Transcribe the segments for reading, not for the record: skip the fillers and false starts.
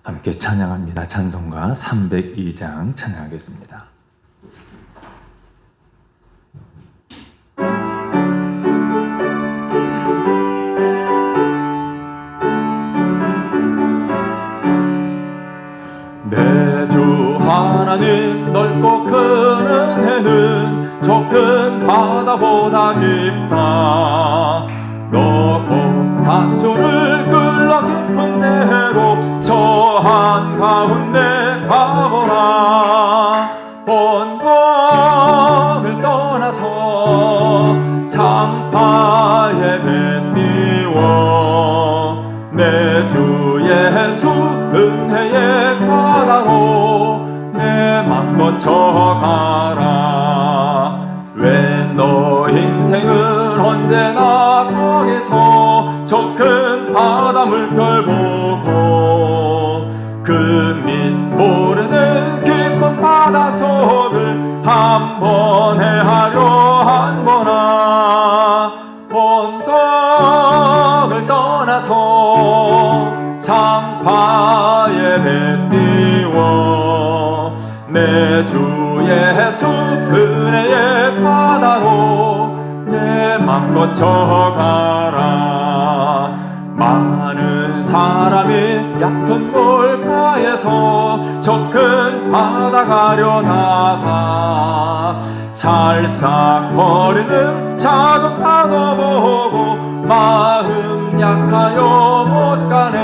함께 찬양합니다. 찬송가 302장 찬양하겠습니다. 내 주 하나님 넓고 큰 은혜는 저 큰 바다보다 깊다. 높고 단조를 끌어 깊은 데로 저 한가운데 가보라. 본국을 떠나서 창파에 배 띄워 내 주 예수 은혜의 바다로 내 맘 거쳐가라. 왜 너 인생을 언제나 거기서 저 큰 바다 물결 보고 그 밑 모르는 깊은 바다 속을 한번 헤아려 한번아. 본국을 떠나서 창파에 배 띄워 내 주 예수 은혜의 바다로 내 맘 거쳐가라. 많은 사람이 얕은 물가에서 저 큰 바다 가려다가 찰싹거리는 작은 파도 보고 마음 약하여 못 가네.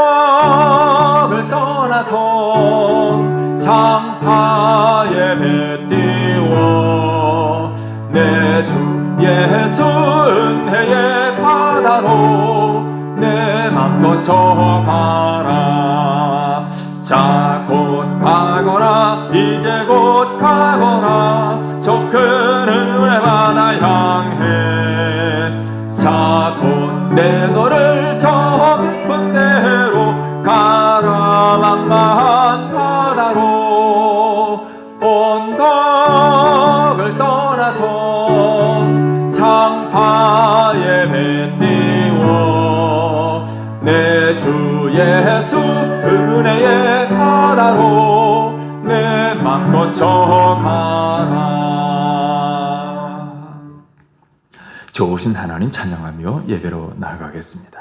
본국을 떠나서 창파에 배 띄워 내 주 예수 은혜의 바다로 내 맘 거쳐가라. 자 곧 가거라. 이제 곧 가거라. 저 큰 은혜 바다 향해. 자 곧 내 너를 저 깊은 데로 가라. 만만한 바다로 본국을 떠나서 창파에 배 띄워 내 주 예수 은혜의 바다로 내 맘 거쳐가라. 좋으신 하나님 찬양하며 예배로 나아가겠습니다.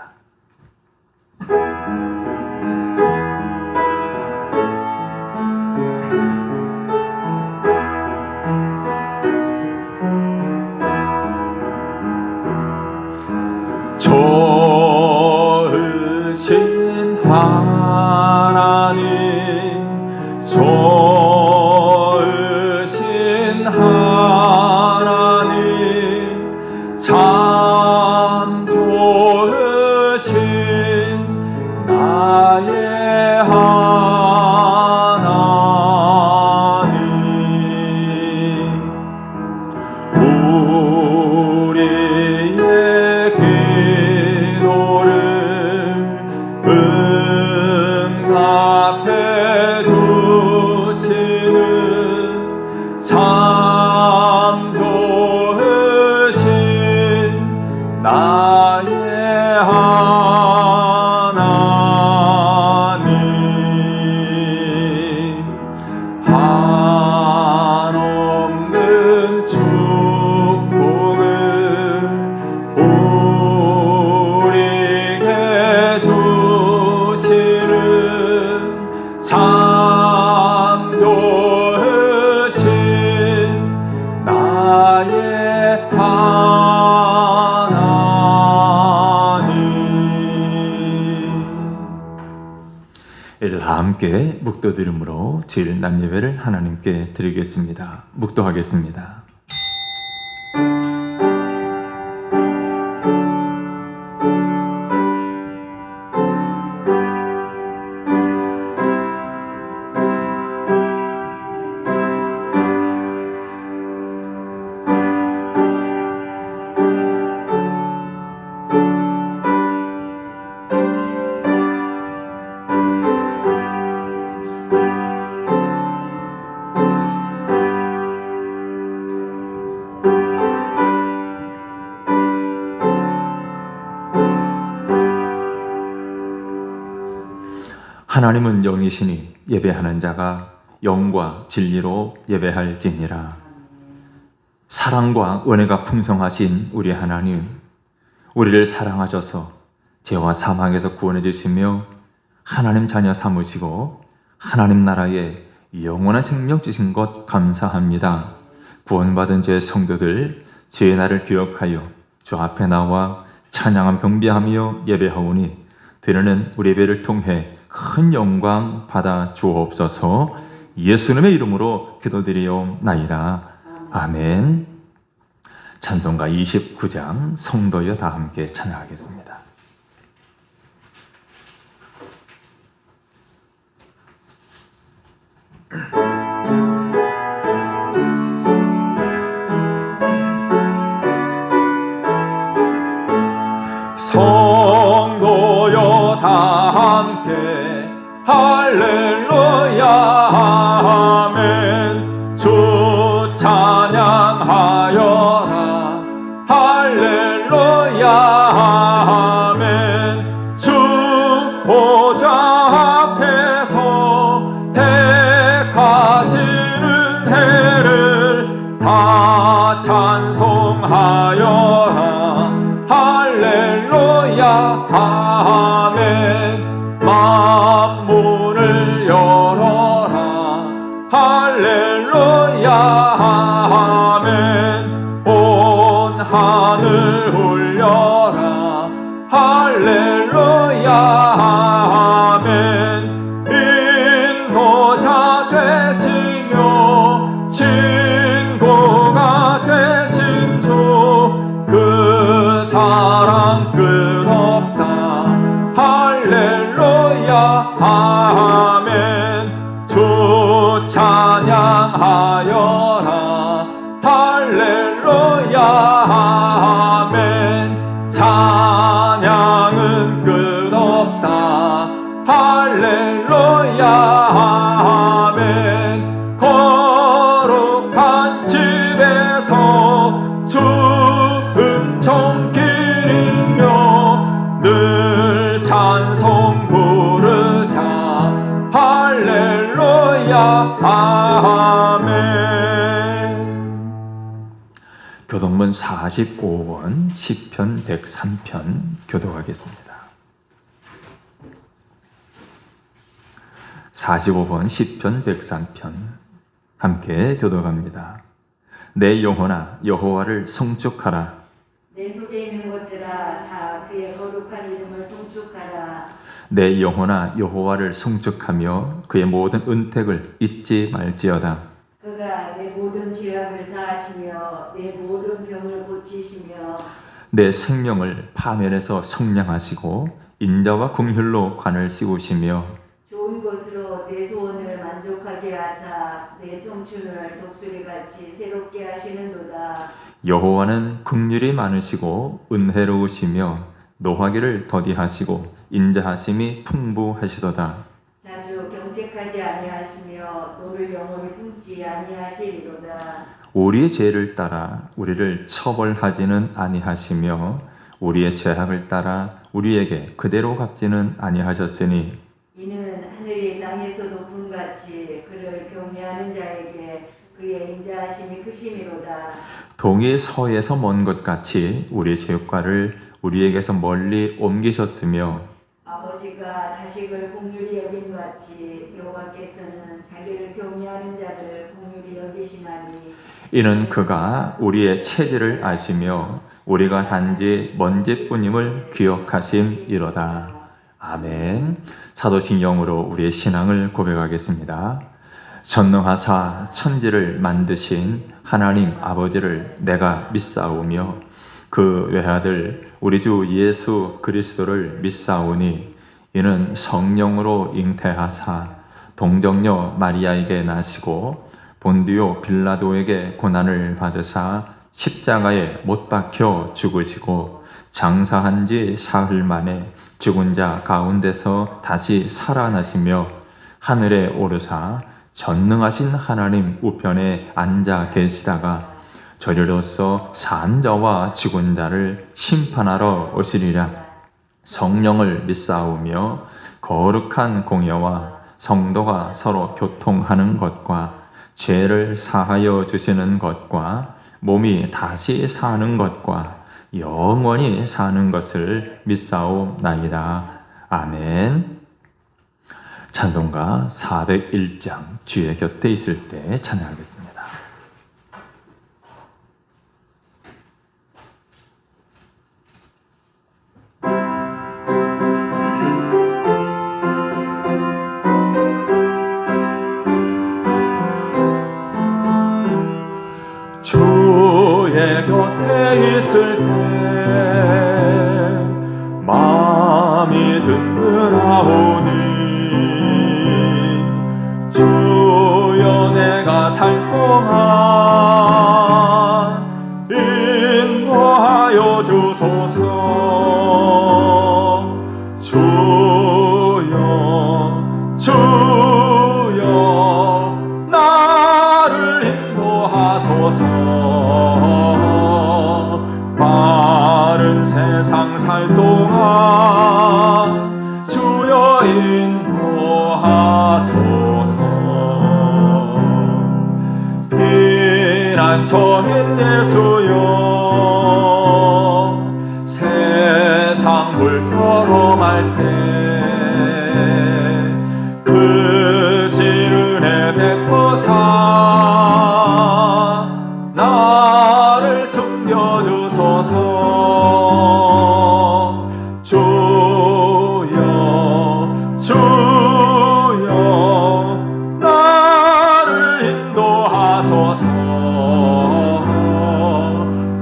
좋으신 하나님, 좋으신 하나님, 참 좋으신 나의 하나님. 우리의 기도를 응답해 주시는 참 좋으신 나의 하나님. 한없는 축복을 우리에게 주시는 참 좋으신 나의 하나님. 이제 다 함께 묵도드림으로 주일 낮 예배를 하나님께 드리겠습니다. 묵도하겠습니다. 하나님은 영이시니 예배하는 자가 영과 진리로 예배할지니라. 사랑과 은혜가 풍성하신 우리 하나님, 우리를 사랑하셔서 죄와 사망에서 구원해 주시며 하나님 자녀 삼으시고 하나님 나라에 영원한 생명 주신 것 감사합니다. 구원받은 죄 성도들 죄의 날을 기억하여 주 앞에 나와 찬양함 경배하며 예배하오니 드리는 우리 예배를 통해 큰 영광 받아 주옵소서. 예수님의 이름으로 기도드리옵나이다. 아멘. 찬송가 29장 성도여 다 함께 찬양하겠습니다. 성도여 다 함께 할렐루야 아멘. 주 찬양하여라 할렐루야 아멘. 주 보좌 앞에서 택하시는 해를 다 찬송하여라 할렐루야 아멘. 만문을 열어라 할렐루야 아멘. 온 하늘 울려라 할렐루야 아멘. 인도자 되시며 친구가 되신 주 그 사랑 끝없다 할렐루야 아멘. 주 찬양하여라 할렐루야 아멘. 찬양은 끝없다 할렐루야 아멘. 거룩한 집에서 주 은총 기리며 늘 찬송 부르자 할렐루야 아멘. 교동문 45권 시편 103편 교독하겠습니다. 45번 시편 103편 함께 교독합니다. 내 영혼아 여호와를 송축하라. 내 속에 있는 것들아 다 그의 거룩한 이름을 송축하라. 내 영혼아 여호와를 송축하며 그의 모든 은택을 잊지 말지어다. 그가 내 모든 죄악을 사하시며 내 모든 병을 고치시며 내 생명을 파멸해서 성량하시고 인자와 긍휼로 관을 씌우시며 좋은 것으로 내 소원을 만족하게 하사 내 청춘을 독수리같이 새롭게 하시는도다. 여호와는 긍휼이 많으시고 은혜로우시며 노하기를 더디하시고 인자하심이 풍부하시도다. 자주 경책하지 아니하시며 너를 영원히 품지 아니하시리로다. 우리의 죄를 따라 우리를 처벌하지는 아니하시며 우리의 죄악을 따라 우리에게 그대로 갚지는 아니하셨으니 이는 하늘이 땅에서 높음같이 그를 경외하는 자에게 그의 인자하심이 크심이로다. 동이 서에서 먼 것 같이 우리의 죄과를 우리에게서 멀리 옮기셨으며 아버지가 자식을 공률히 여김같이 여호와께서는 자기를 경외하는 자를 공률히 여기시나니 이는 그가 우리의 체질을 아시며 우리가 단지 먼지뿐임을 기억하심이로다. 아멘. 사도신경으로 우리의 신앙을 고백하겠습니다. 전능하사 천지를 만드신 하나님 아버지를 내가 믿사오며 그 외아들 우리 주 예수 그리스도를 믿사오니 이는 성령으로 잉태하사 동정녀 마리아에게 나시고 본디오 빌라도에게 고난을 받으사 십자가에 못 박혀 죽으시고 장사한 지 사흘 만에 죽은 자 가운데서 다시 살아나시며 하늘에 오르사 전능하신 하나님 우편에 앉아 계시다가 저리로서 산 자와 죽은 자를 심판하러 오시리라. 성령을 믿사오며 거룩한 공예와 성도가 서로 교통하는 것과 죄를 사하여 주시는 것과 몸이 다시 사는 것과 영원히 사는 것을 믿사옵나이다. 아멘. 찬송가 401장 주의 곁에 있을 때 찬양하겠습니다. 주의 곁에 있을 때 마음이 든든하오니 주여 내가 살 동안 인도하여 주소서. 주여 나를 인도하소서. 바른 세상 살 동안 주여 인도하소서. 피난처인 예수여 세상 불편험할 때 그 시은혜 베푸사 나를 숨겨주소서. 주여 나를 인도하소서.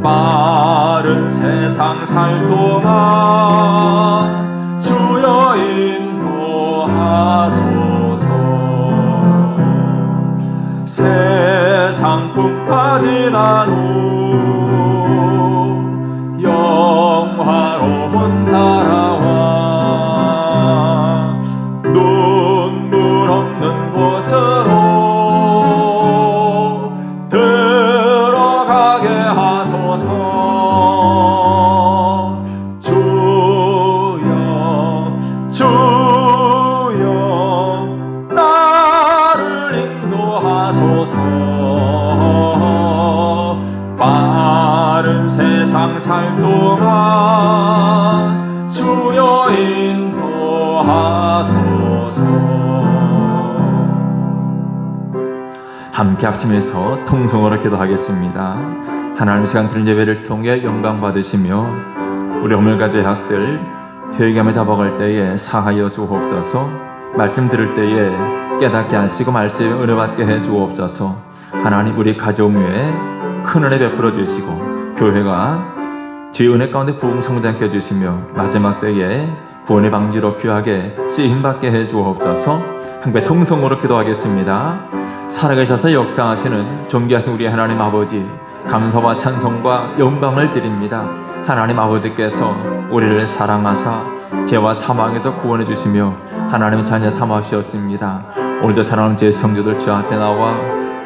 빠른 세상 살 동안 주여 인도하소서. 세상 풍파 지난 후 영화로운 나라와 눈물 없는 곳으로 들어가게 하소서. 주여 나를 인도하소서. 빠른 세상 살 동안 주여 인도하소서. 함께 합심해서 통성으로 기도하겠습니다. 하나님 시간 드린 예배를 통해 영광 받으시며 우리 오늘과 대학들 회개함을 잡아갈 때에 사하여 주옵소서. 말씀 들을 때에 깨닫게 하시고 말씀에 은혜 받게 해 주옵소서. 하나님 우리 가정 위에 큰 은혜 베풀어 주시고 교회가 주의 은혜 가운데 부흥 성장케 해주시며 마지막 때에 구원의 방지로 귀하게 쓰임받게 해 주옵소서. 함께 통성으로 기도하겠습니다. 살아계셔서 역사하시는 존귀하신 우리 하나님 아버지, 감사와 찬송과 영광을 드립니다. 하나님 아버지께서 우리를 사랑하사 죄와 사망에서 구원해 주시며 하나님의 자녀 삼아 주셨습니다. 오늘도 사랑하는 제 성도들 주 앞에 나와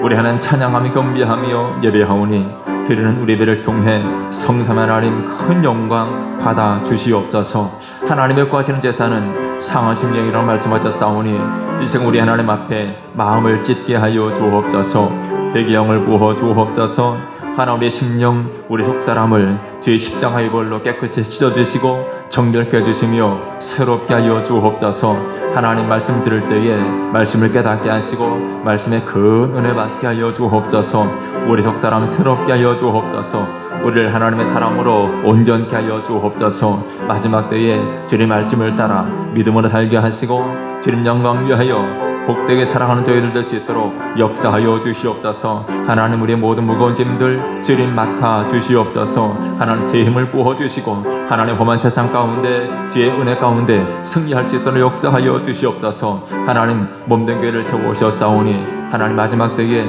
우리 하나님 찬양하며 경배하며 예배하오니 드리는 우리 예배를 통해 성삼 하나님 큰 영광 받아 주시옵소서. 하나님의 구하시는 제사는 상하신 영이라고 말씀하셨사오니 이 시간 우리 하나님 앞에 마음을 찢게 하여 주옵소서. 회개영을 부어 주옵소서. 하나님의 심령 우리 속사람을 주의 십자가의 벌로 깨끗이 씻어주시고 정결케 해주시며 새롭게 하여 주옵소서. 하나님 말씀 들을 때에 말씀을 깨닫게 하시고 말씀에 큰 은혜 받게 하여 주옵소서. 우리 속사람 새롭게 하여 주옵소서. 우리를 하나님의 사랑으로 온전케 하여 주옵소서. 마지막 때에 주님 말씀을 따라 믿음으로 살게 하시고 주님 영광 위하여 복되게 사랑하는 저희들 될 수 있도록 역사하여 주시옵소서. 하나님 우리의 모든 무거운 짐들 주님 맡아 주시옵소서. 하나님 새 힘을 부어주시고 하나님 험한 세상 가운데 주의 은혜 가운데 승리할 수 있도록 역사하여 주시옵소서. 하나님 몸된 교회를 세우셨사오니 하나님 마지막 때에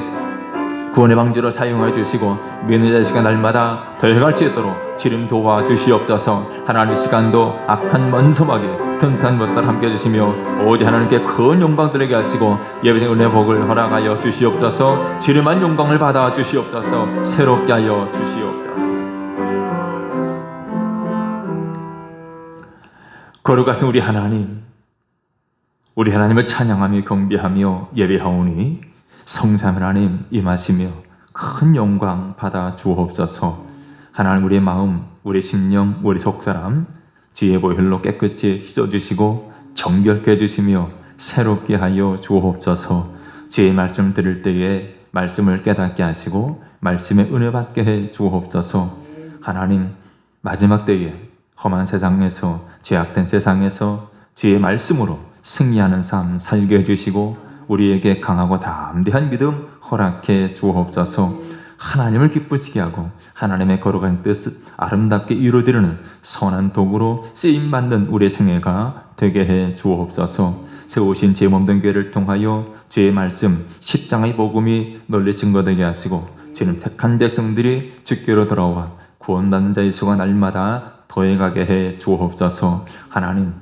구원의 방지로 사용해 주시고 믿는 자 시간 날마다 더해갈 수 있도록 지름 도와 주시옵소서. 하나님 시간도 악한 원수막에 튼튼 것들 함께 해주시며 오직 하나님께 큰 영광 드리게 하시고 예배의 은혜 복을 허락하여 주시옵소서. 지름한 영광을 받아 주시옵소서. 새롭게 하여 주시옵소서. 거룩하신 우리 하나님, 우리 하나님을 찬양하며 경배하며 예배하오니 성삼 하나님 임하시며 큰 영광 받아 주옵소서. 하나님 우리의 마음, 우리 심령, 우리 속사람 지혜 보혈로 깨끗이 씻어주시고 정결케 해주시며 새롭게 하여 주옵소서. 주의 말씀 들을 때에 말씀을 깨닫게 하시고 말씀에 은혜 받게 해 주옵소서. 하나님 마지막 때에 험한 세상에서 죄악된 세상에서 주의 말씀으로 승리하는 삶 살게 해주시고 우리에게 강하고 담대한 믿음 허락해 주옵소서. 하나님을 기쁘시게 하고 하나님의 거룩한 뜻 아름답게 이루어지는 선한 도구로 쓰임받는 우리의 생애가 되게 해 주옵소서. 세우신 죄 없는 교회를 통하여 주의 말씀 십장의 복음이 널리 증거되게 하시고 주님 택한 백성들이 주께로 돌아와 구원받는 자의 수가 날마다 더해가게 해 주옵소서. 하나님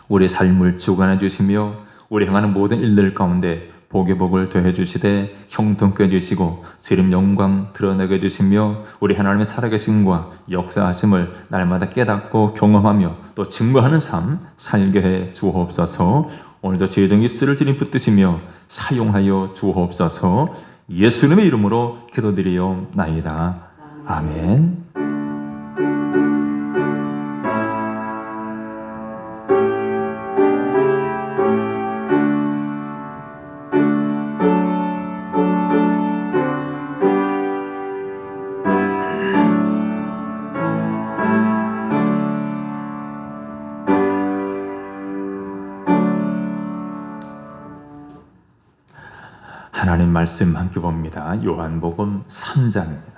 우리의 삶을 주관해 주시며 우리 행하는 모든 일들 가운데 복의 복을 더해 주시되 형통케 해주시고 주님 영광 드러내게 해주시며 우리 하나님의 살아계심과 역사하심을 날마다 깨닫고 경험하며 또 증거하는 삶 살게 해 주옵소서. 오늘도 저희 등 입술을 주님 붙드시며 사용하여 주옵소서. 예수님의 이름으로 기도드리옵나이다. 아멘. 하나님 말씀 함께 봅니다. 요한복음 3장입니다.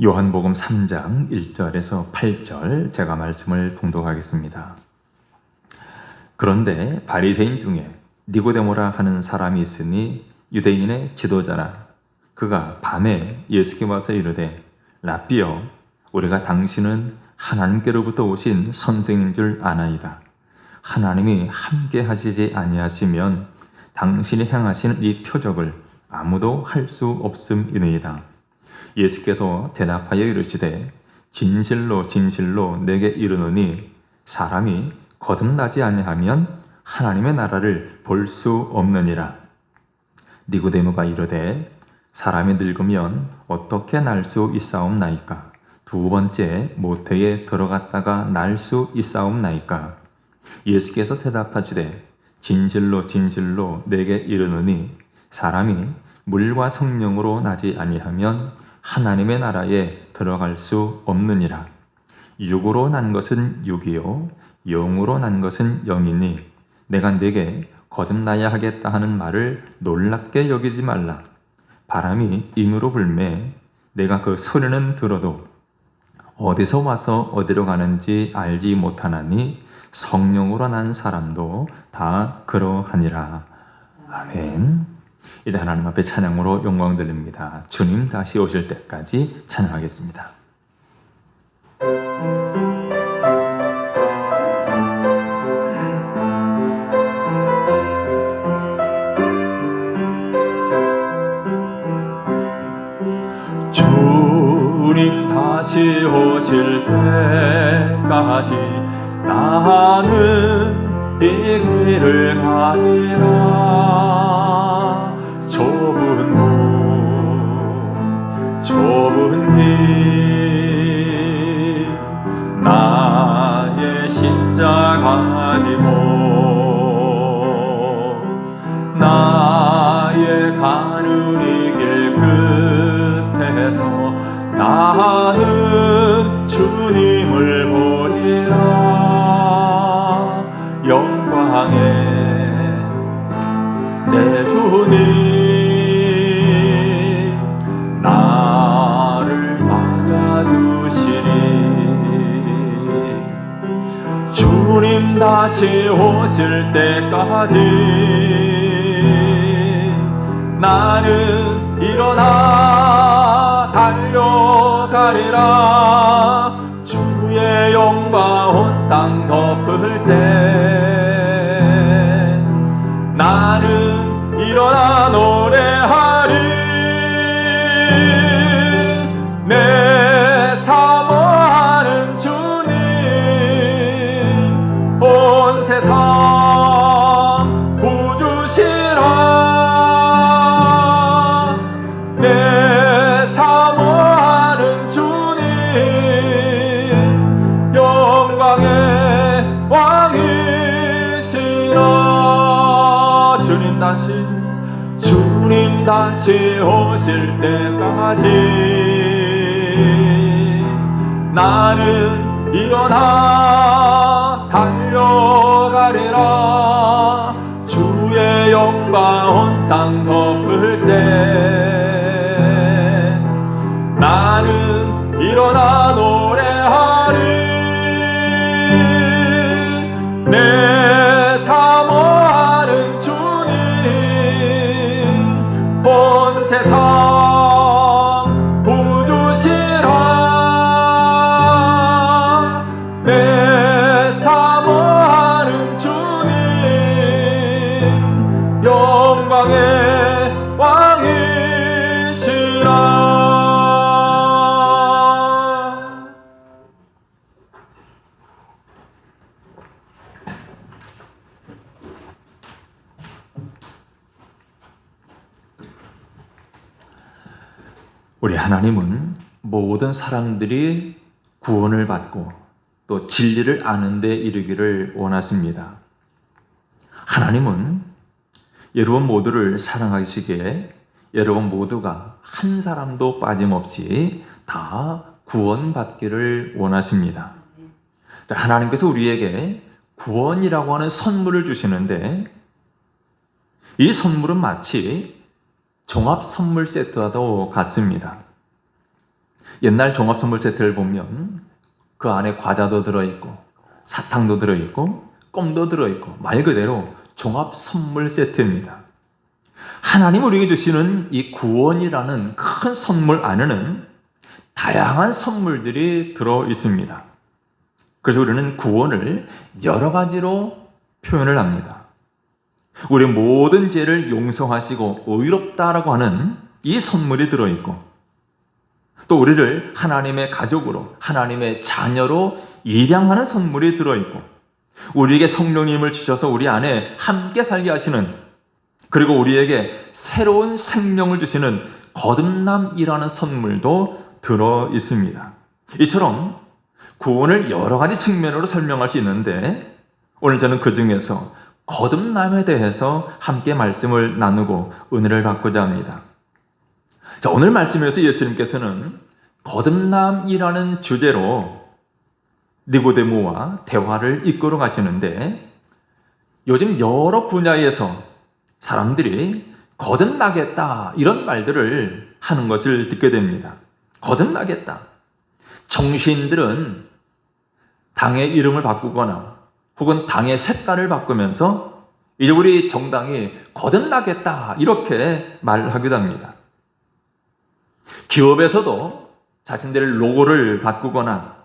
요한복음 3장 1절에서 8절 제가 말씀을 봉독하겠습니다. 그런데 바리새인 중에 니고데모라 하는 사람이 있으니 유대인의 지도자라. 그가 밤에 예수께 와서 이르되 라삐여 우리가 당신은 하나님께로부터 오신 선생인 줄 아나이다. 하나님이 함께 하시지 아니하시면 당신이 행하시는 이 표적을 아무도 할 수 없음이니이다. 예수께서 대답하여 이르시되 진실로 진실로 내게 이르노니 사람이 거듭나지 아니하면 하나님의 나라를 볼 수 없느니라. 니고데모가 이르되 사람이 늙으면 어떻게 날 수 있사옵나이까? 두 번째 모태에 들어갔다가 날 수 있사옵나이까? 예수께서 대답하시되 진실로 진실로 내게 이르노니 사람이 물과 성령으로 나지 아니하면 하나님의 나라에 들어갈 수 없느니라. 육으로 난 것은 육이요 영으로 난 것은 영이니 내가 네게 거듭나야 하겠다 하는 말을 놀랍게 여기지 말라. 바람이 임으로 불매 내가 그 소리는 들어도 어디서 와서 어디로 가는지 알지 못하나니 성령으로 난 사람도 다 그러하니라. 아멘. 이제 하나님 앞에 찬양으로 영광 드립니다. 주님 다시 오실 때까지 찬양하겠습니다. 주님 다시 오실 때까지 나는 이 길을 가리라. 좁은 문 좁은 길 나의 십자가 지고 나의 가는 이 길 끝에서 나는 주님을 보리라. 영광의 내 주님 나를 맞아주시리. 주님 다시 오실 때까지 나는 일어나 달려가리라. 주의 영광 온 땅 덮을 때 주님 다시 오실 때까지 나는 일어나 달려가리라. 주의 영광 온 땅 덮을 때 나는 일어나 노래하리. 내 사모하는 주님 온 세상 부주시라. 내 사모하는 주님 영광의 왕이시라. 우리 하나님은 모든 사람들이 구원을 받고 또 진리를 아는 데 이르기를 원하십니다. 하나님은 여러분 모두를 사랑하시기에 여러분 모두가 한 사람도 빠짐없이 다 구원받기를 원하십니다. 하나님께서 우리에게 구원이라고 하는 선물을 주시는데 이 선물은 마치 종합 선물 세트와도 같습니다. 옛날 종합 선물 세트를 보면 그 안에 과자도 들어있고 사탕도 들어있고 껌도 들어있고 말 그대로 종합 선물 세트입니다. 하나님 우리에게 주시는 이 구원이라는 큰 선물 안에는 다양한 선물들이 들어 있습니다. 그래서 우리는 구원을 여러 가지로 표현을 합니다. 우리 모든 죄를 용서하시고 의롭다라고 하는 이 선물이 들어있고 또 우리를 하나님의 가족으로 하나님의 자녀로 입양하는 선물이 들어있고 우리에게 성령님을 주셔서 우리 안에 함께 살게 하시는 그리고 우리에게 새로운 생명을 주시는 거듭남이라는 선물도 들어있습니다. 이처럼 구원을 여러 가지 측면으로 설명할 수 있는데 오늘 저는 그 중에서 거듭남에 대해서 함께 말씀을 나누고 은혜를 받고자 합니다. 자, 오늘 말씀에서 예수님께서는 거듭남이라는 주제로 니고데모와 대화를 이끌어 가시는데 요즘 여러 분야에서 사람들이 거듭나겠다 이런 말들을 하는 것을 듣게 됩니다. 거듭나겠다. 정치인들은 당의 이름을 바꾸거나 혹은 당의 색깔을 바꾸면서 이제 우리 정당이 거듭나겠다 이렇게 말을 하기도 합니다. 기업에서도 자신들의 로고를 바꾸거나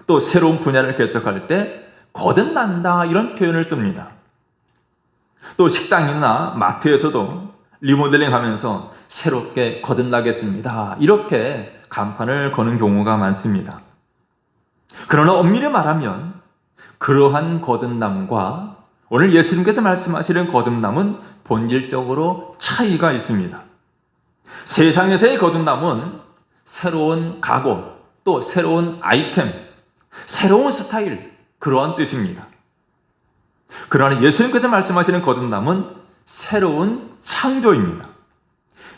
또 새로운 분야를 개척할 때 거듭난다 이런 표현을 씁니다. 또 식당이나 마트에서도 리모델링 하면서 새롭게 거듭나겠습니다 이렇게 간판을 거는 경우가 많습니다. 그러나 엄밀히 말하면 그러한 거듭남과 오늘 예수님께서 말씀하시는 거듭남은 본질적으로 차이가 있습니다. 세상에서의 거듭남은 새로운 각오, 또 새로운 아이템, 새로운 스타일 그러한 뜻입니다. 그러나 예수님께서 말씀하시는 거듭남은 새로운 창조입니다.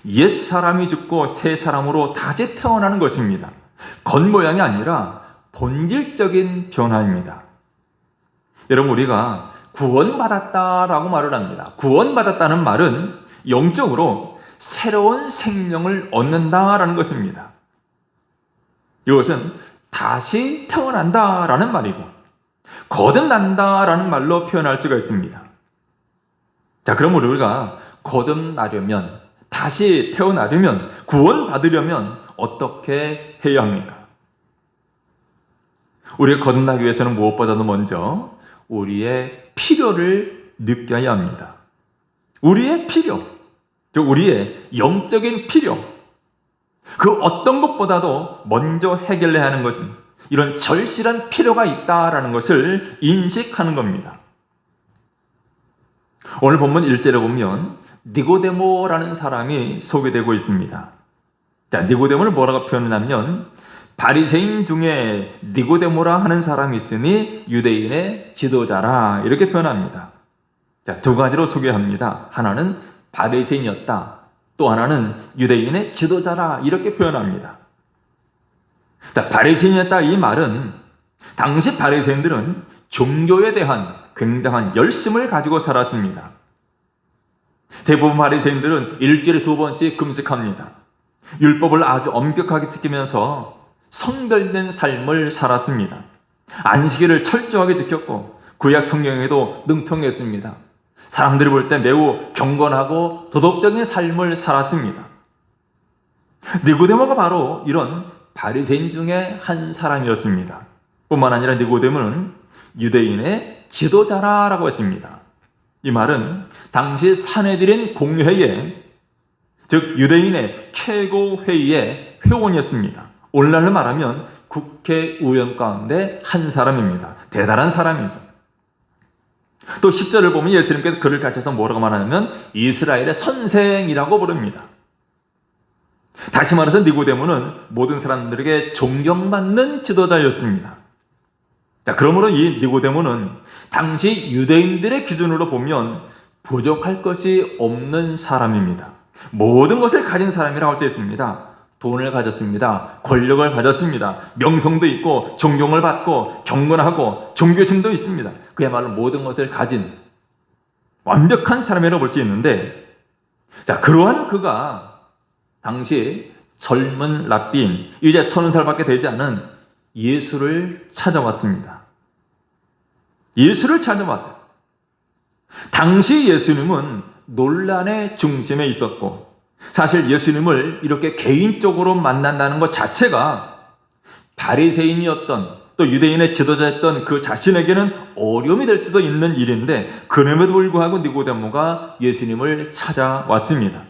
옛 사람이 죽고 새 사람으로 다시 태어나는 것입니다. 겉모양이 아니라 본질적인 변화입니다. 여러분 우리가 구원받았다라고 말을 합니다. 구원받았다는 말은 영적으로 새로운 생명을 얻는다라는 것입니다. 이것은 다시 태어난다라는 말이고 거듭난다라는 말로 표현할 수가 있습니다. 자, 그럼 우리가 거듭나려면 다시 태어나려면 구원받으려면 어떻게 해야 합니까? 우리가 거듭나기 위해서는 무엇보다도 먼저 우리의 필요를 느껴야 합니다. 우리의 필요, 우리의 영적인 필요, 그 어떤 것보다도 먼저 해결해야 하는 것은 이런 절실한 필요가 있다라는 것을 인식하는 겁니다. 오늘 본문 1절에 보면 니고데모라는 사람이 소개되고 있습니다. 자, 니고데모를 뭐라고 표현하냐면 바리새인 중에 니고데모라 하는 사람이 있으니 유대인의 지도자라 이렇게 표현합니다. 자, 두 가지로 소개합니다. 하나는 바리새인이었다. 또 하나는 유대인의 지도자라 이렇게 표현합니다. 자, 바리새인이었다 이 말은 당시 바리새인들은 종교에 대한 굉장한 열심을 가지고 살았습니다. 대부분 바리새인들은 일주일에 2번씩 금식합니다. 율법을 아주 엄격하게 지키면서 성별된 삶을 살았습니다. 안식일을 철저하게 지켰고 구약 성경에도 능통했습니다. 사람들이 볼 때 매우 경건하고 도덕적인 삶을 살았습니다. 니고데모가 바로 이런 바리새인 중에 한 사람이었습니다. 뿐만 아니라 니고데모는 유대인의 지도자라고 했습니다. 이 말은 당시 산헤드린 공회의, 즉 유대인의 최고회의의 회원이었습니다. 오늘날로 말하면 국회의원 가운데 한 사람입니다. 대단한 사람이죠. 또 10절을 보면 예수님께서 그를 가르쳐서 뭐라고 말하냐면 이스라엘의 선생이라고 부릅니다. 다시 말해서 니고데모는 모든 사람들에게 존경받는 지도자였습니다. 자, 그러므로 이 니고데모는 당시 유대인들의 기준으로 보면 부족할 것이 없는 사람입니다. 모든 것을 가진 사람이라고 할 수 있습니다. 돈을 가졌습니다. 권력을 가졌습니다. 명성도 있고 존경을 받고 경건하고 종교심도 있습니다. 그야말로 모든 것을 가진 완벽한 사람이라고 볼 수 있는데, 자, 그러한 그가 당시 젊은 랍비인, 이제 30살밖에 되지 않은 예수를 찾아왔습니다. 예수를 찾아왔어요. 당시 예수님은 논란의 중심에 있었고, 사실 예수님을 이렇게 개인적으로 만난다는 것 자체가 바리새인이었던 또 유대인의 지도자였던 그 자신에게는 어려움이 될 수도 있는 일인데, 그럼에도 불구하고 니고데모가 예수님을 찾아왔습니다.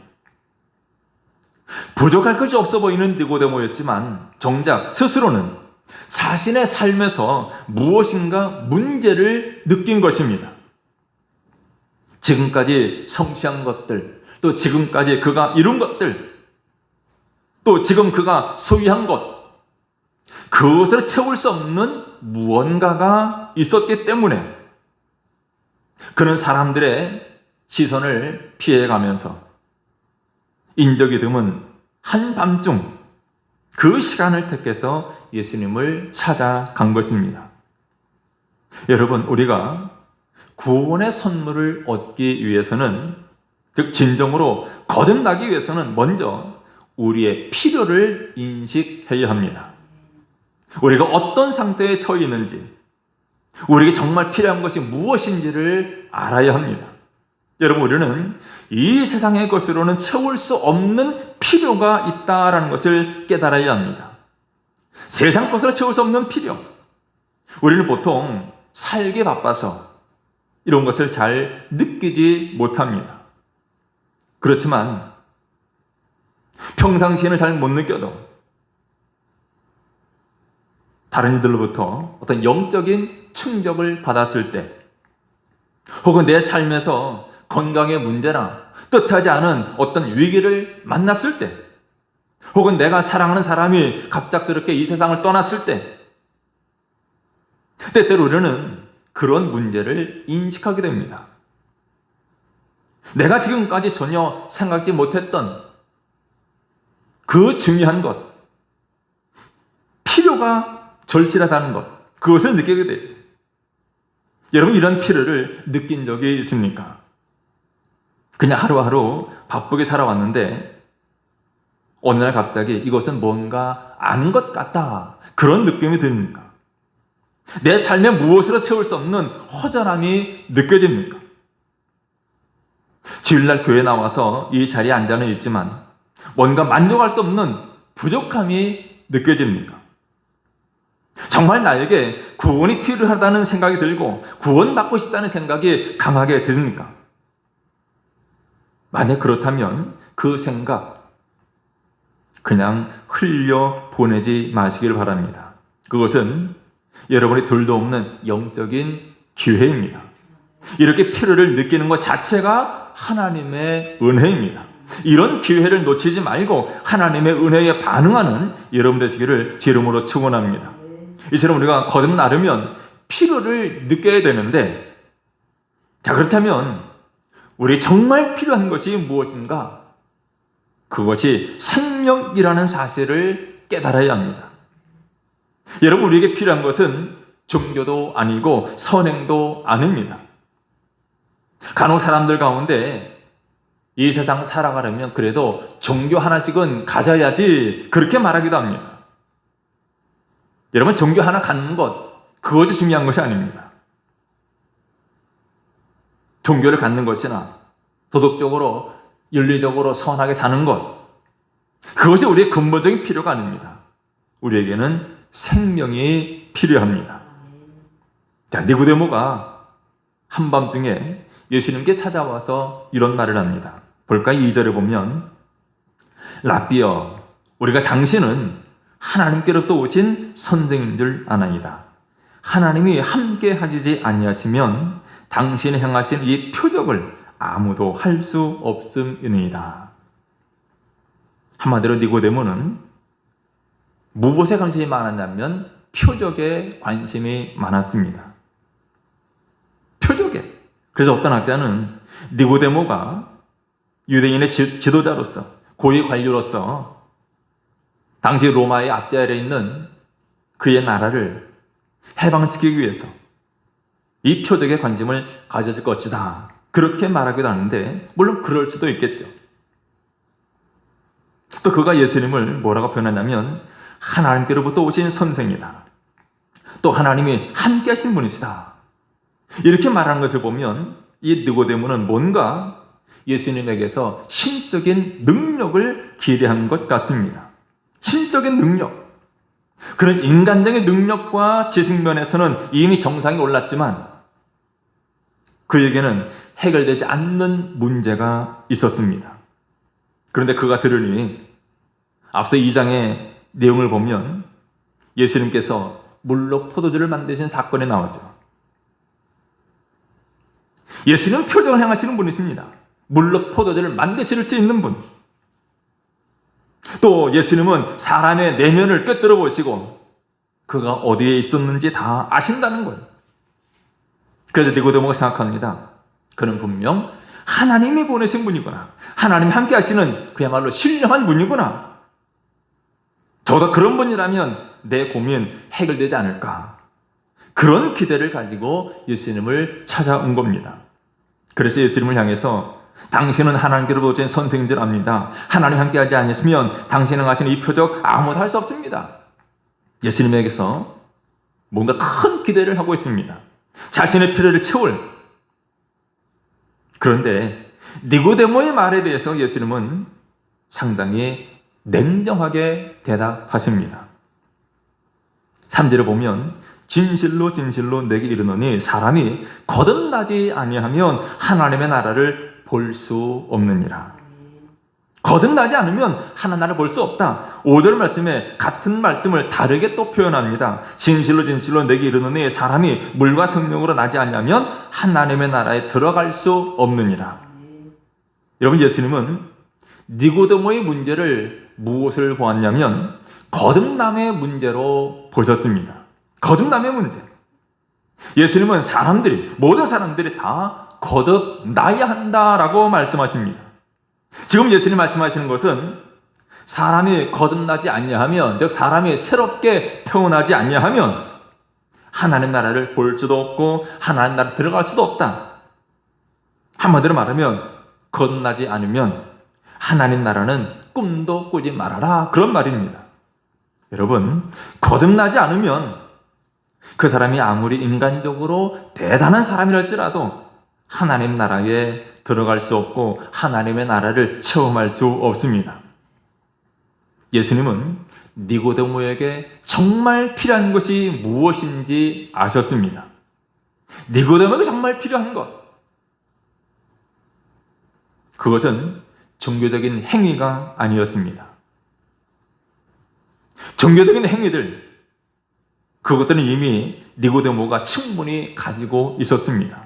부족할 것이 없어 보이는 니고데모였지만 정작 스스로는 자신의 삶에서 무엇인가 문제를 느낀 것입니다. 지금까지 성취한 것들, 또 지금까지 그가 이룬 것들, 또 지금 그가 소유한 것, 그것을 채울 수 없는 무언가가 있었기 때문에 그는 사람들의 시선을 피해가면서 인적이 드문 한밤중 그 시간을 택해서 예수님을 찾아간 것입니다. 여러분, 우리가 구원의 선물을 얻기 위해서는, 즉 진정으로 거듭나기 위해서는 먼저 우리의 필요를 인식해야 합니다. 우리가 어떤 상태에 처해 있는지, 우리에게 정말 필요한 것이 무엇인지를 알아야 합니다. 여러분, 우리는 이 세상의 것으로는 채울 수 없는 필요가 있다는 것을 깨달아야 합니다. 세상 것으로 채울 수 없는 필요. 우리는 보통 살기 바빠서 이런 것을 잘 느끼지 못합니다. 그렇지만 평상시에는 잘 못 느껴도 다른 이들로부터 어떤 영적인 충격을 받았을 때, 혹은 내 삶에서 건강의 문제나 뜻하지 않은 어떤 위기를 만났을 때, 혹은 내가 사랑하는 사람이 갑작스럽게 이 세상을 떠났을 때, 때때로 우리는 그런 문제를 인식하게 됩니다. 내가 지금까지 전혀 생각지 못했던 그 중요한 것, 필요가 절실하다는 것, 그것을 느끼게 되죠. 여러분, 이런 필요를 느낀 적이 있습니까? 그냥 하루하루 바쁘게 살아왔는데 어느 날 갑자기 이것은 뭔가 아닌 것 같다, 그런 느낌이 듭니까? 내 삶에 무엇으로 채울 수 없는 허전함이 느껴집니까? 주일날 교회에 나와서 이 자리에 앉아는 있지만 뭔가 만족할 수 없는 부족함이 느껴집니까? 정말 나에게 구원이 필요하다는 생각이 들고 구원받고 싶다는 생각이 강하게 듭니까? 만약 그렇다면 그 생각 그냥 흘려 보내지 마시길 바랍니다. 그것은 여러분이 둘도 없는 영적인 기회입니다. 이렇게 필요를 느끼는 것 자체가 하나님의 은혜입니다. 이런 기회를 놓치지 말고 하나님의 은혜에 반응하는 여러분 되시기를 제 이름으로 축원합니다. 이처럼 우리가 거듭나려면 필요를 느껴야 되는데, 자, 그렇다면 우리 정말 필요한 것이 무엇인가? 그것이 생명이라는 사실을 깨달아야 합니다. 여러분, 우리에게 필요한 것은 종교도 아니고 선행도 아닙니다. 간혹 사람들 가운데 이 세상 살아가려면 그래도 종교 하나씩은 가져야지 그렇게 말하기도 합니다. 여러분, 종교 하나 갖는 것, 그것이 중요한 것이 아닙니다. 종교를 갖는 것이나 도덕적으로 윤리적으로 선하게 사는 것, 그것이 우리의 근본적인 필요가 아닙니다. 우리에게는 생명이 필요합니다. 자, 니고데모가 한밤중에 예수님께 찾아와서 이런 말을 합니다. 볼까요? 2절에 보면 라삐여, 우리가 당신은 하나님께로부터 오신 선생인 줄 아나이다. 하나님이 함께 하시지 아니하시면 당신이 행하신 이 표적을 아무도 할 수 없음이니이다. 한마디로 니고데모는 무엇에 관심이 많았냐면 표적에 관심이 많았습니다. 표적에. 그래서 어떤 학자는 니고데모가 유대인의 지도자로서, 고위 관료로서 당시 로마의 앞자리에 있는 그의 나라를 해방시키기 위해서 이 표적에 관심을 가질 것이다, 그렇게 말하기도 하는데, 물론 그럴 수도 있겠죠. 또 그가 예수님을 뭐라고 표현하냐면 하나님께로부터 오신 선생이다, 또 하나님이 함께 하신 분이시다, 이렇게 말하는 것을 보면 이 니고데모는 뭔가 예수님에게서 신적인 능력을 기대한 것 같습니다. 신적인 능력. 그런 인간적인 능력과 지식면에서는 이미 정상에 올랐지만 그에게는 해결되지 않는 문제가 있었습니다. 그런데 그가 들으니 앞서 2장의 내용을 보면 예수님께서 물로 포도주를 만드신 사건이 나왔죠. 예수님은 표적을 행하시는 분이십니다. 물로 포도주를 만드실 수 있는 분. 또 예수님은 사람의 내면을 꿰뚫어 보시고 그가 어디에 있었는지 다 아신다는 거예요. 그래서 니고데모가 생각합니다. 그는 분명 하나님이 보내신 분이구나, 하나님이 함께 하시는 그야말로 신령한 분이구나, 저도 그런 분이라면 내 고민 해결되지 않을까, 그런 기대를 가지고 예수님을 찾아온 겁니다. 그래서 예수님을 향해서 당신은 하나님께로부터 오신 선생인 줄 압니다. 하나님 함께하지 않으시면 당신은 하시는 이 표적 아무도 할 수 없습니다. 예수님에게서 뭔가 큰 기대를 하고 있습니다. 자신의 필요를 채울. 그런데 니고데모의 말에 대해서 예수님은 상당히 냉정하게 대답하십니다. 3절에 보면 진실로 진실로 내게 이르노니 사람이 거듭나지 아니하면 하나님의 나라를 볼 수 없느니라. 거듭나지 않으면 하나님 나라를 볼 수 없다. 5절 말씀에 같은 말씀을 다르게 또 표현합니다. 진실로 진실로 내게 이르노니 사람이 물과 성령으로 나지 않으면 하나님의 나라에 들어갈 수 없느니라. 여러분, 예수님은 니고데모의 문제를 무엇을 보았냐면 거듭남의 문제로 보셨습니다. 거듭남의 문제. 예수님은 모든 사람들이 다 거듭나야 한다라고 말씀하십니다. 지금 예수님 말씀하시는 것은 사람이 거듭나지 아니하면, 즉 사람이 새롭게 태어나지 아니하면 하나님 나라를 볼 수도 없고 하나님 나라에 들어갈 수도 없다. 한마디로 말하면 거듭나지 않으면 하나님 나라는 꿈도 꾸지 말아라, 그런 말입니다. 여러분, 거듭나지 않으면 그 사람이 아무리 인간적으로 대단한 사람이랄지라도 하나님 나라에 들어갈 수 없고 하나님의 나라를 체험할 수 없습니다. 예수님은 니고데모에게 정말 필요한 것이 무엇인지 아셨습니다. 니고데모에게 정말 필요한 것, 그것은 종교적인 행위가 아니었습니다. 종교적인 행위들, 그것들은 이미 니고데모가 충분히 가지고 있었습니다.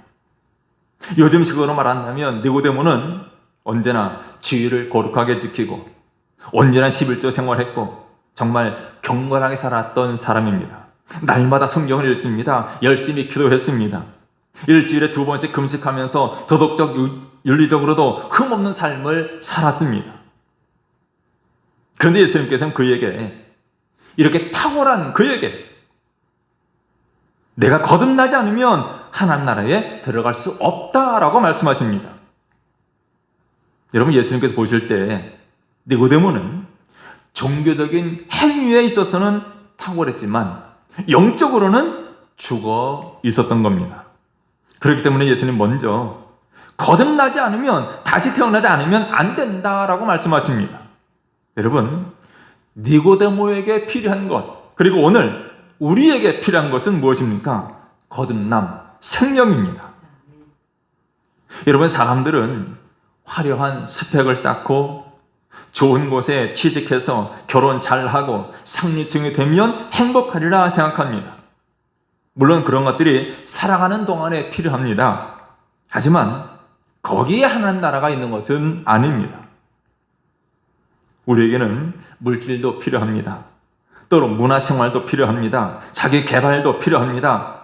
요즘식으로 말한다면 니고데모는 언제나 주의를 거룩하게 지키고 언제나 11조 생활했고 정말 경건하게 살았던 사람입니다. 날마다 성경을 읽습니다. 열심히 기도했습니다. 일주일에 2번씩 금식하면서 도덕적, 윤리적으로도 흠없는 삶을 살았습니다. 그런데 예수님께서는 그에게, 이렇게 탁월한 그에게 내가 거듭나지 않으면 하나님 나라에 들어갈 수 없다라고 말씀하십니다. 여러분, 예수님께서 보실 때 니고데모는 종교적인 행위에 있어서는 탁월했지만 영적으로는 죽어 있었던 겁니다. 그렇기 때문에 예수님 먼저 거듭나지 않으면, 다시 태어나지 않으면 안 된다라고 말씀하십니다. 여러분, 니고데모에게 필요한 것, 그리고 오늘 우리에게 필요한 것은 무엇입니까? 거듭남, 생명입니다. 여러분, 사람들은 화려한 스펙을 쌓고 좋은 곳에 취직해서 결혼 잘하고 상류층이 되면 행복하리라 생각합니다. 물론 그런 것들이 살아가는 동안에 필요합니다. 하지만 거기에 하나님 나라가 있는 것은 아닙니다. 우리에게는 물질도 필요합니다. 또 문화생활도 필요합니다. 자기 개발도 필요합니다.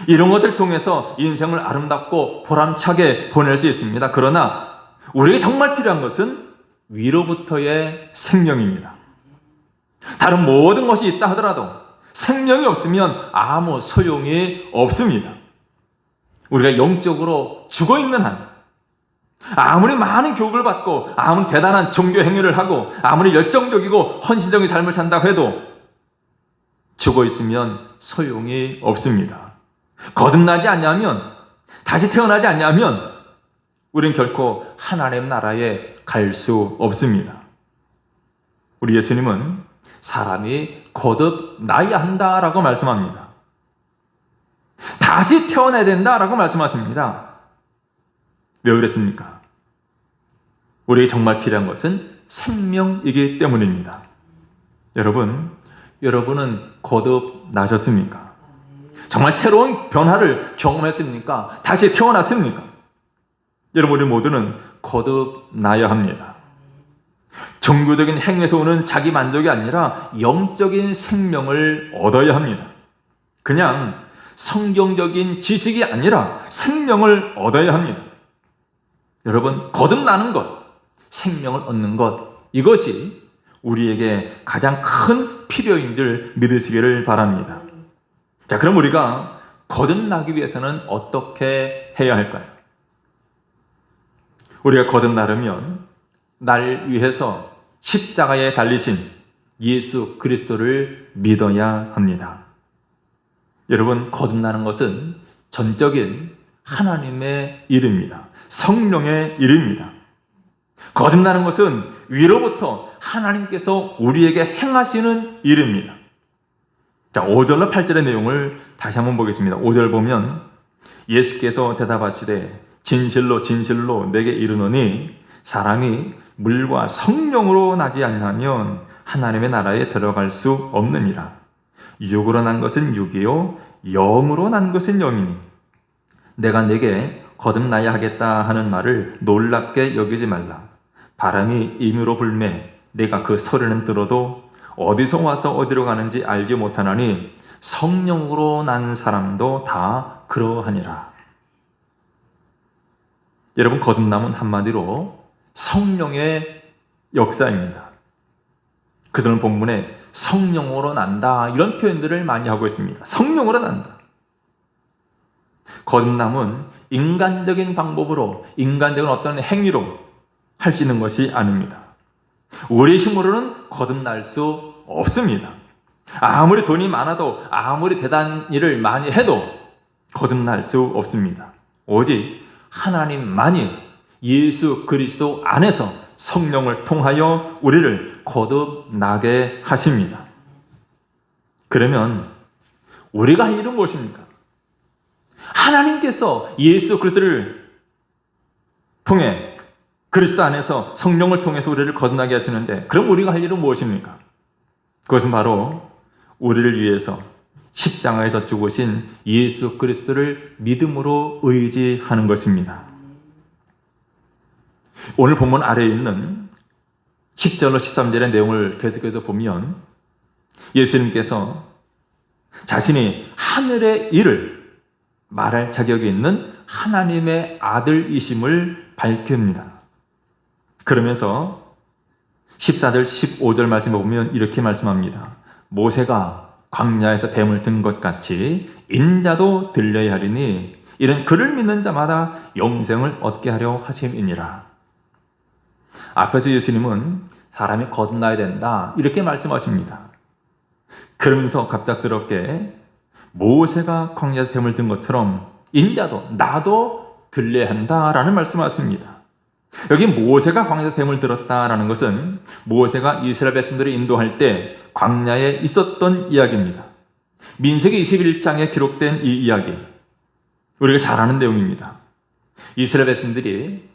이런 것들 통해서 인생을 아름답고 보람차게 보낼 수 있습니다. 그러나 우리에게 정말 필요한 것은 위로부터의 생명입니다. 다른 모든 것이 있다 하더라도 생명이 없으면 아무 소용이 없습니다. 우리가 영적으로 죽어있는 한, 아무리 많은 교육을 받고 아무리 대단한 종교 행위를 하고 아무리 열정적이고 헌신적인 삶을 산다고 해도 죽어있으면 소용이 없습니다. 거듭나지 않냐면, 다시 태어나지 않냐면 우린 결코 하나님 나라에 갈 수 없습니다. 우리 예수님은 사람이 거듭나야 한다라고 말씀합니다. 다시 태어나야 된다라고 말씀하십니다. 왜 그랬습니까? 우리에게 정말 필요한 것은 생명이기 때문입니다. 여러분은 거듭나셨습니까? 정말 새로운 변화를 경험했습니까? 다시 태어났습니까? 여러분, 우리 모두는 거듭나야 합니다. 종교적인 행위에서 오는 자기 만족이 아니라 영적인 생명을 얻어야 합니다. 그냥 성경적인 지식이 아니라 생명을 얻어야 합니다. 여러분, 거듭나는 것, 생명을 얻는 것, 이것이 우리에게 가장 큰 필요인 줄 믿으시기를 바랍니다. 자, 그럼 우리가 거듭나기 위해서는 어떻게 해야 할까요? 우리가 거듭나려면 날 위해서 십자가에 달리신 예수 그리스도를 믿어야 합니다. 여러분, 거듭나는 것은 전적인 하나님의 일입니다. 성령의 일입니다. 거듭나는 것은 위로부터 하나님께서 우리에게 행하시는 일입니다. 자, 5절로 8절의 내용을 다시 한번 보겠습니다. 5절 보면 예수께서 대답하시되 진실로 진실로 내게 이르노니 사람이 물과 성령으로 나지 않으면 하나님의 나라에 들어갈 수 없느니라. 육으로 난 것은 육이요 영으로 난 것은 영이니 내가 내게 거듭나야 하겠다 하는 말을 놀랍게 여기지 말라. 바람이 임으로 불매 내가 그 소리는 들어도 어디서 와서 어디로 가는지 알지 못하나니 성령으로 난 사람도 다 그러하니라. 여러분, 거듭남은 한마디로 성령의 역사입니다. 그들은 본문에 성령으로 난다 이런 표현들을 많이 하고 있습니다. 성령으로 난다. 거듭남은 인간적인 방법으로, 인간적인 어떤 행위로 할 수 있는 것이 아닙니다. 우리의 힘으로는 거듭날 수 없습니다. 아무리 돈이 많아도, 아무리 대단한 일을 많이 해도 거듭날 수 없습니다. 오직 하나님만이 예수 그리스도 안에서 성령을 통하여 우리를 거듭나게 하십니다. 그러면 우리가 할 일은 무엇입니까? 하나님께서 예수 그리스도를 통해, 그리스도 안에서 성령을 통해서 우리를 거듭나게 하시는데, 그럼 우리가 할 일은 무엇입니까? 그것은 바로 우리를 위해서 십자가에서 죽으신 예수 그리스도를 믿음으로 의지하는 것입니다. 오늘 본문 아래에 있는 10절로 13절의 내용을 계속해서 보면 예수님께서 자신이 하늘의 일을 말할 자격이 있는 하나님의 아들이심을 밝힙니다. 그러면서 14절 15절 말씀을 보면 이렇게 말씀합니다. 모세가 광야에서 뱀을 든 것 같이 인자도 들려야 하리니 이는 그를 믿는 자마다 영생을 얻게 하려 하심이니라. 앞에서 예수님은 사람이 거듭나야 된다 이렇게 말씀하십니다. 그러면서 갑작스럽게 모세가 광야에서 뱀을 든 것처럼 인자도 나도 들려야 한다라는 말씀하십니다. 여기 모세가 광야에서 뱀을 들었다라는 것은 모세가 이스라엘 백성들을 인도할 때 광야에 있었던 이야기입니다. 민수기 21장에 기록된 이 이야기, 우리가 잘 아는 내용입니다. 이스라엘 백성들이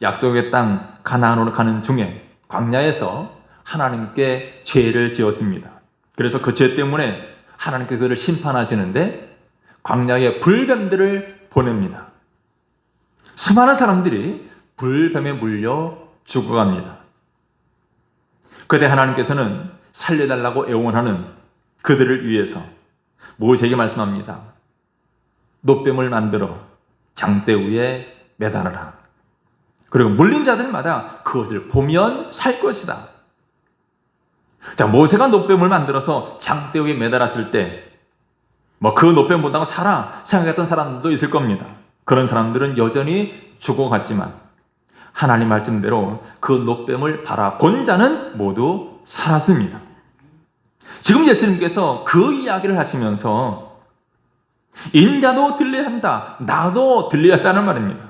약속의 땅 가나안으로 가는 중에 광야에서 하나님께 죄를 지었습니다. 그래서 그 죄 때문에 하나님께 그들을 심판하시는데 광야에 불뱀들을 보냅니다. 수많은 사람들이 불뱀에 물려 죽어갑니다. 그때 하나님께서는 살려달라고 애원하는 그들을 위해서 모세에게 말씀합니다. 놋뱀을 만들어 장대 위에 매달아라. 그리고 물린 자들마다 그것을 보면 살 것이다. 자, 모세가 놋뱀을 만들어서 장대 위에 매달았을 때 그 놋뱀 본다고 살아 생각했던 사람들도 있을 겁니다. 그런 사람들은 여전히 죽어갔지만 하나님 말씀대로 그 놋뱀을 바라본 자는 모두 살았습니다. 지금 예수님께서 그 이야기를 하시면서 인자도 들려야 한다, 나도 들려야 한다는 말입니다.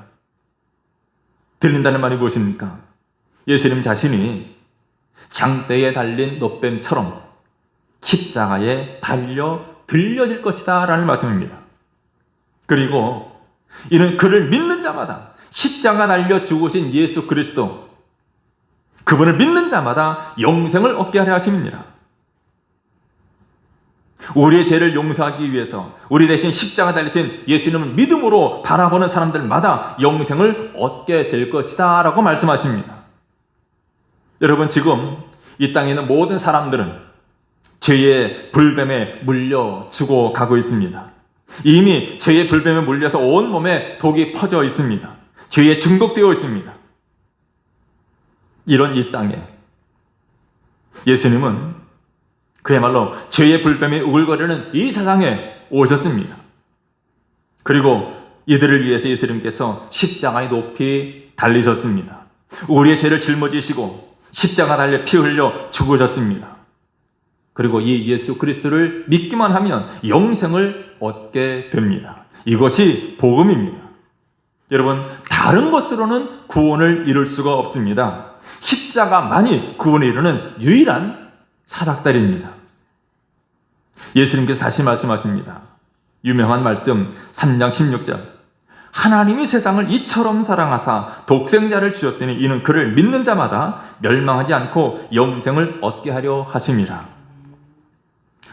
들린다는 말이 무엇입니까? 예수님 자신이 장대에 달린 놋뱀처럼 십자가에 달려 들려질 것이다 라는 말씀입니다. 그리고 이는 그를 믿는 자마다 십자가 달려 죽으신 예수 그리스도, 그분을 믿는 자마다 영생을 얻게 하려 하십니다. 우리의 죄를 용서하기 위해서 우리 대신 십자가 달리신 예수님을 믿음으로 바라보는 사람들마다 영생을 얻게 될 것이다 라고 말씀하십니다. 여러분, 지금 이 땅에 있는 모든 사람들은 죄의 불뱀에 물려 죽어가고 있습니다. 이미 죄의 불뱀에 물려서 온 몸에 독이 퍼져 있습니다. 죄에 중독되어 있습니다. 이런 이 땅에 예수님은 그야말로 죄의 불뱀이 우글거리는 이 세상에 오셨습니다. 그리고 이들을 위해서 예수님께서 십자가에 높이 달리셨습니다. 우리의 죄를 짊어지시고 십자가 달려 피 흘려 죽으셨습니다. 그리고 이 예수 그리스도를 믿기만 하면 영생을 얻게 됩니다. 이것이 복음입니다. 여러분, 다른 것으로는 구원을 이룰 수가 없습니다. 십자가만이 구원을 이루는 유일한 사닥다리입니다. 예수님께서 다시 말씀하십니다. 유명한 말씀 3장 16절. 하나님이 세상을 이처럼 사랑하사 독생자를 주셨으니 이는 그를 믿는 자마다 멸망하지 않고 영생을 얻게 하려 하심이라.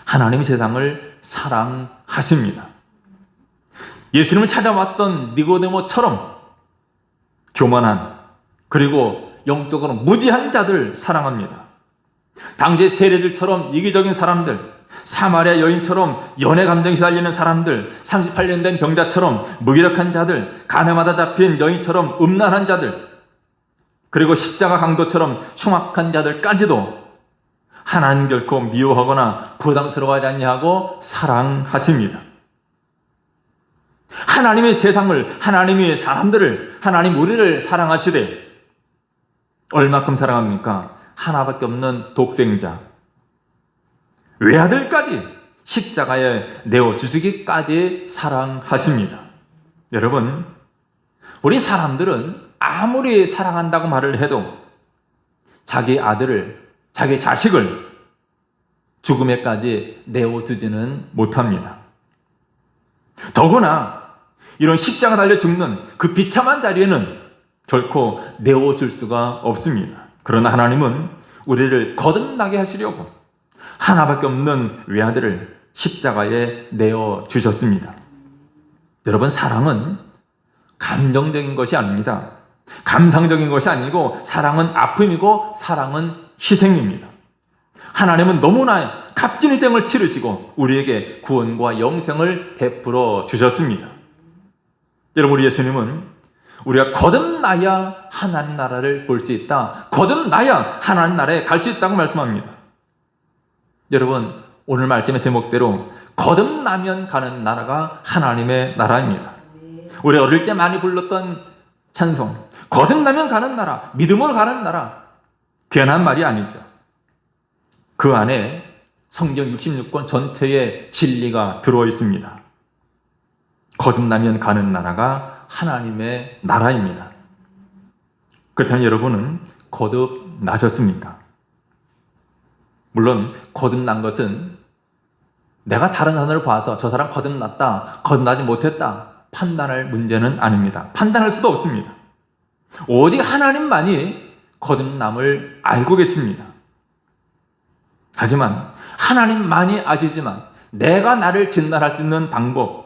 하나님이 세상을 사랑하십니다. 예수님을 찾아왔던 니고데모처럼 교만한, 그리고 영적으로 무지한 자들 사랑합니다. 당시의 세례들처럼 이기적인 사람들, 사마리아 여인처럼 연애 감정이 시달리는 사람들, 38년 된 병자처럼 무기력한 자들, 가늠하다 잡힌 여인처럼 음란한 자들, 그리고 십자가 강도처럼 흉악한 자들까지도 하나님 결코 미워하거나 부담스러워하지 아니하고 사랑하십니다. 하나님의 세상을, 하나님의 사람들을, 하나님 우리를 사랑하시되 얼마큼 사랑합니까? 하나밖에 없는 독생자, 외아들까지 십자가에 내어주시기까지 사랑하십니다. 여러분, 우리 사람들은 아무리 사랑한다고 말을 해도 자기 아들을, 자기 자식을 죽음에까지 내어주지는 못합니다. 더구나 이런 십자가 달려 죽는 그 비참한 자리에는 결코 내어줄 수가 없습니다. 그러나 하나님은 우리를 거듭나게 하시려고 하나밖에 없는 외아들을 십자가에 내어주셨습니다. 여러분, 사랑은 감정적인 것이 아닙니다. 감상적인 것이 아니고 사랑은 아픔이고 사랑은 희생입니다. 하나님은 너무나 값진 희생을 치르시고 우리에게 구원과 영생을 베풀어 주셨습니다. 여러분, 우리 예수님은 우리가 거듭나야 하나님 나라를 볼 수 있다, 거듭나야 하나님 나라에 갈 수 있다고 말씀합니다. 여러분, 오늘 말씀의 제목대로 거듭나면 가는 나라가 하나님의 나라입니다. 우리 어릴 때 많이 불렀던 찬송, 거듭나면 가는 나라, 믿음으로 가는 나라, 괜한 말이 아니죠. 그 안에 성경 66권 전체의 진리가 들어와 있습니다. 거듭나면 가는 나라가 하나님의 나라입니다. 그렇다면 여러분은 거듭나셨습니까? 물론 거듭난 것은 내가 다른 사람을 봐서 저 사람 거듭났다, 거듭나지 못했다 판단할 문제는 아닙니다. 판단할 수도 없습니다. 오직 하나님만이 거듭남을 알고 계십니다. 하지만 하나님만이 아시지만 내가 나를 진단할 수 있는 방법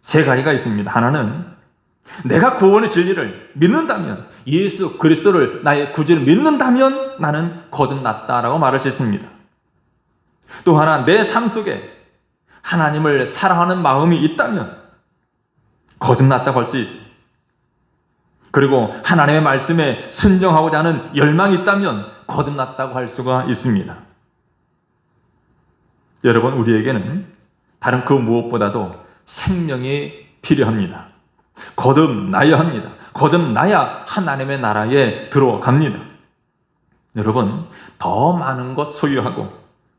세 가지가 있습니다. 하나는 내가 구원의 진리를 믿는다면, 예수 그리스도를 나의 구주를 믿는다면 나는 거듭났다라고 말할 수 있습니다. 또 하나, 내 삶 속에 하나님을 사랑하는 마음이 있다면 거듭났다고 할 수 있습니다. 그리고 하나님의 말씀에 순종하고자 하는 열망이 있다면 거듭났다고 할 수가 있습니다. 여러분, 우리에게는 다른 그 무엇보다도 생명이 필요합니다. 거듭나야 합니다. 거듭나야 하나님의 나라에 들어갑니다. 여러분, 더 많은 것 소유하고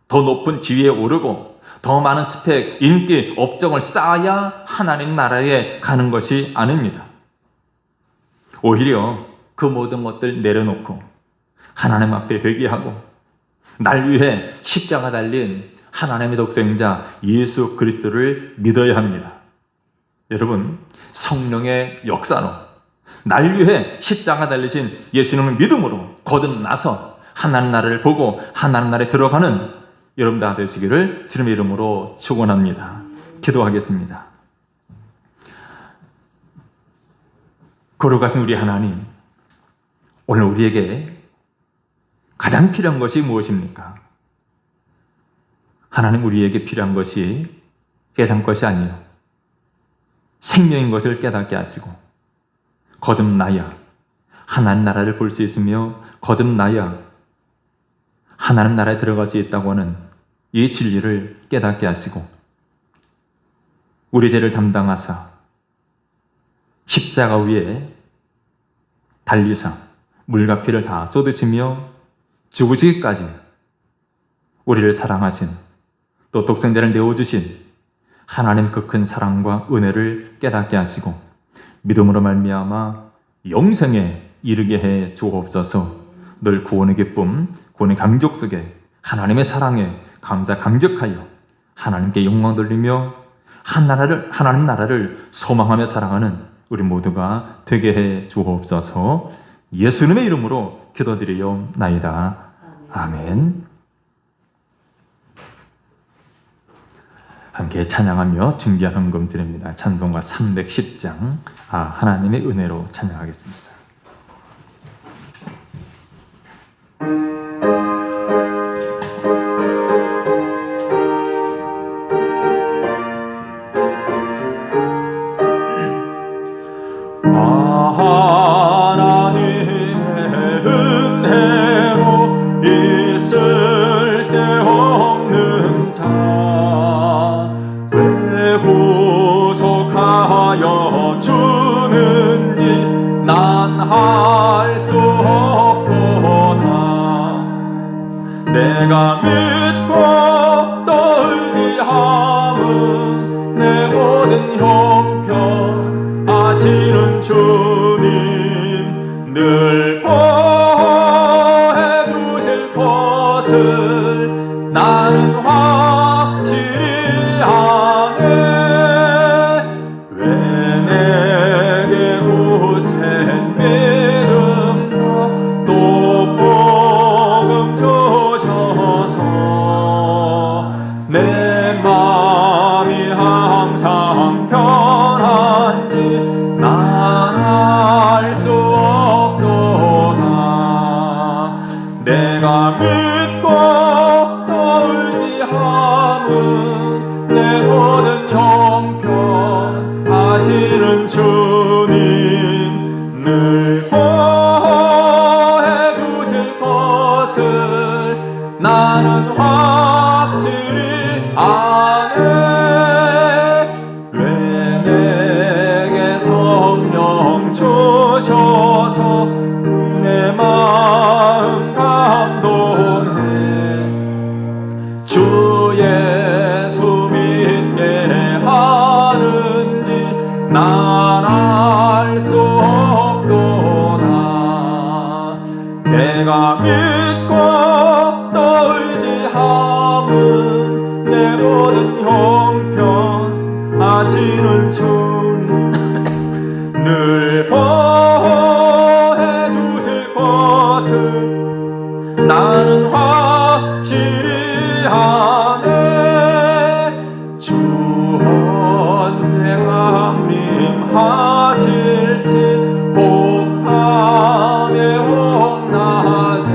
더 높은 지위에 오르고 더 많은 스펙, 인기, 업적을 쌓아야 하나님 나라에 가는 것이 아닙니다. 오히려 그 모든 것들 내려놓고 하나님 앞에 회개하고 날 위해 십자가 달린 하나님의 독생자 예수 그리스도를 믿어야 합니다. 여러분, 성령의 역사로 날 위해 십자가 달리신 예수님을 믿음으로 거듭나서 하나님 나라를 보고 하나님 나라에 들어가는 여러분 다 되시기를 주님의 이름으로 축원합니다. 기도하겠습니다. 거룩하신 우리 하나님, 오늘 우리에게 가장 필요한 것이 무엇입니까? 하나님, 우리에게 필요한 것이 깨닫는 것이 아니요 생명인 것을 깨닫게 하시고 거듭나야 하나님 나라를 볼 수 있으며 거듭나야 하나님 나라에 들어갈 수 있다고 하는 이 진리를 깨닫게 하시고 우리 죄를 담당하사 십자가 위에 달리사 물과 피를 다 쏟으시며 죽으시기까지 우리를 사랑하신, 또 독생자를 내어주신 하나님 그 큰 사랑과 은혜를 깨닫게 하시고 믿음으로 말미암아 영생에 이르게 해 주옵소서. 늘 구원의 기쁨, 구원의 감격 속에 하나님의 사랑에 감사 감격하여 하나님께 영광 돌리며 하나님 나라를 소망하며 살아가는 우리 모두가 되게 해 주옵소서. 예수님의 이름으로 기도드리옵나이다. 아멘. 함께 찬양하며 중귀한 헌금 드립니다. 찬송가 310장 하나님의 은혜로 찬양하겠습니다. 내가 믿고 또 의지함은 내 모든 형편 아시는 주님, 늘 보호해 주실 것을 나는 확실히 아네. 왜 내게 굳센 믿음과 또 복음 내 마음이 항상 편한지 나는 하시는 주님 늘 보호해 주실 것을 나는 확실히 아네. 왜 내게 성령 주셔서 내 마음 감동해. 주 예수 믿게 하는지 난 알 수 없도다. 내가 믿고 또 의지함은 내 모든 형편 하시는 주님 늘 보호해 주실 것을 나는 확실히 아네. 주 언제 강림하실지 혹밤에 혹낮에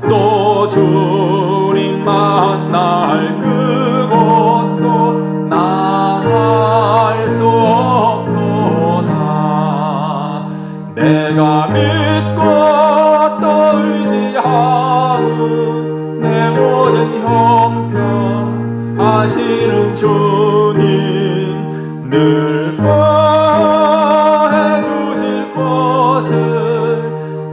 또 주님 만날 그곳도 난 알 수 없도다. 내가 믿고 또 의지함은 내 모든 형편 하시는 주님 늘 보호해 주실 것을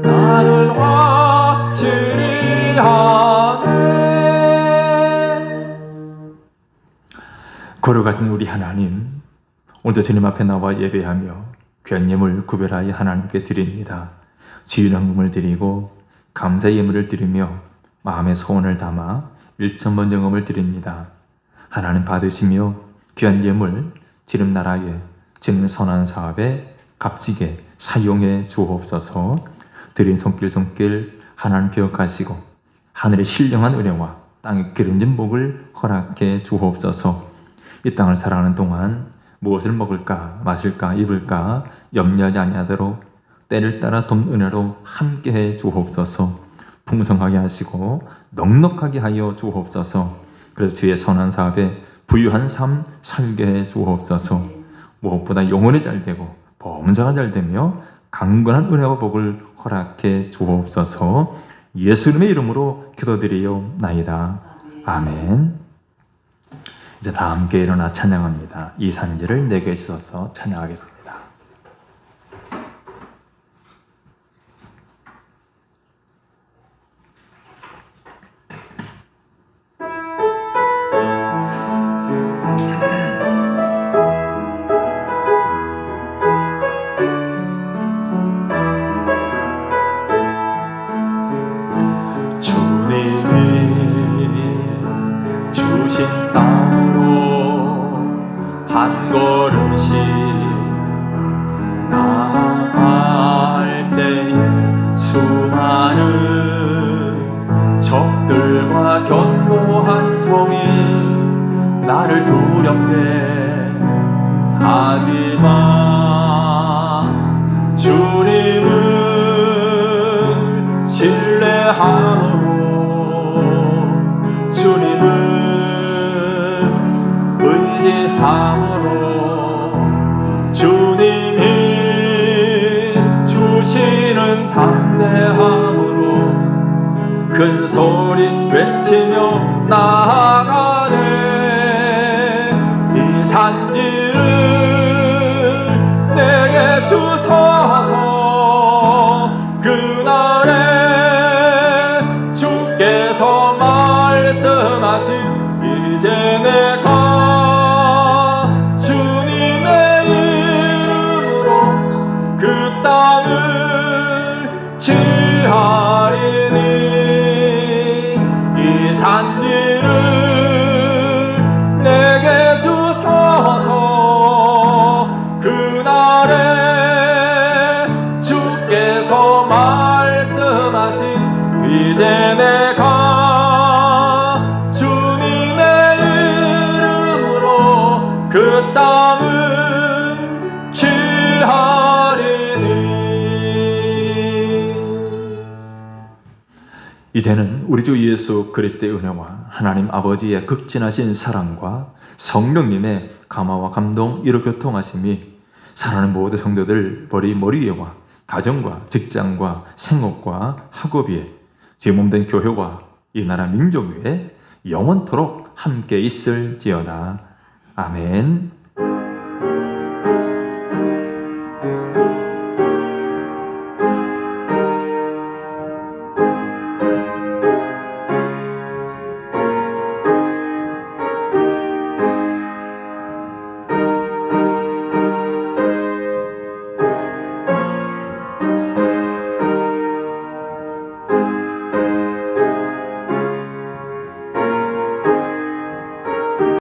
나는 확실히 아네. 고려 같은 우리 하나님, 오늘도 주님 앞에 나와 예배하며 귀한 예물 구별하여 하나님께 드립니다. 지은 헌금을 드리고 감사의 예물을 드리며 마음의 소원을 담아 1,000번 영음을 드립니다. 하나님 받으시며 귀한 예물 지름 나라에 지는 선한 사업에 값지게 사용해 주옵소서. 드린 손길 하나님 기억하시고 하늘의 신령한 은혜와 땅의 기름진 복을 허락해 주옵소서. 이 땅을 살아가는 동안 무엇을 먹을까 마실까 입을까 염려하지 아니하도록 때를 따라 돕는 은혜로 함께해 주옵소서. 풍성하게 하시고 넉넉하게 하여 주옵소서. 그래서 주의 선한 사업에 부유한 삶 살게 해 주옵소서. 무엇보다 영혼이 잘되고 범사가 잘되며 강건한 은혜와 복을 허락해 주옵소서. 예수님의 이름으로 기도드리옵나이다. 아멘. 이제 다 함께 일어나 찬양합니다. 이 산지를 내게 주셔서 찬양하겠습니다. 한 걸음씩 나아갈 때에 수많은 적들과 견고한 성이 나를 두렵게 하지만 주님을 신뢰함으로 주님을 의지함으로 주님이 주시는 담대함으로 큰 소리 외치며 나아가네. 이 산지를 내게 주소서. 그날에 주께서 말씀하신 이제 내가 주님의 이름으로 그 땅을 취하리니 이 산지를 내게 주소서. 그날에 주께서 말씀하신 이제 내가 주님의 이름으로 그 땅을 취하리니. 이제 이제는 우리 주 예수 그리스도의 은혜와 하나님 아버지의 극진하신 사랑과 성령님의 감화와 감동 이루 교통하심이 사랑하는 모든 성도들 머리 위에와 가정과 직장과 생업과 학업 위에 제 몸된 교회와 이 나라 민족 위에 영원토록 함께 있을지어다. 아멘.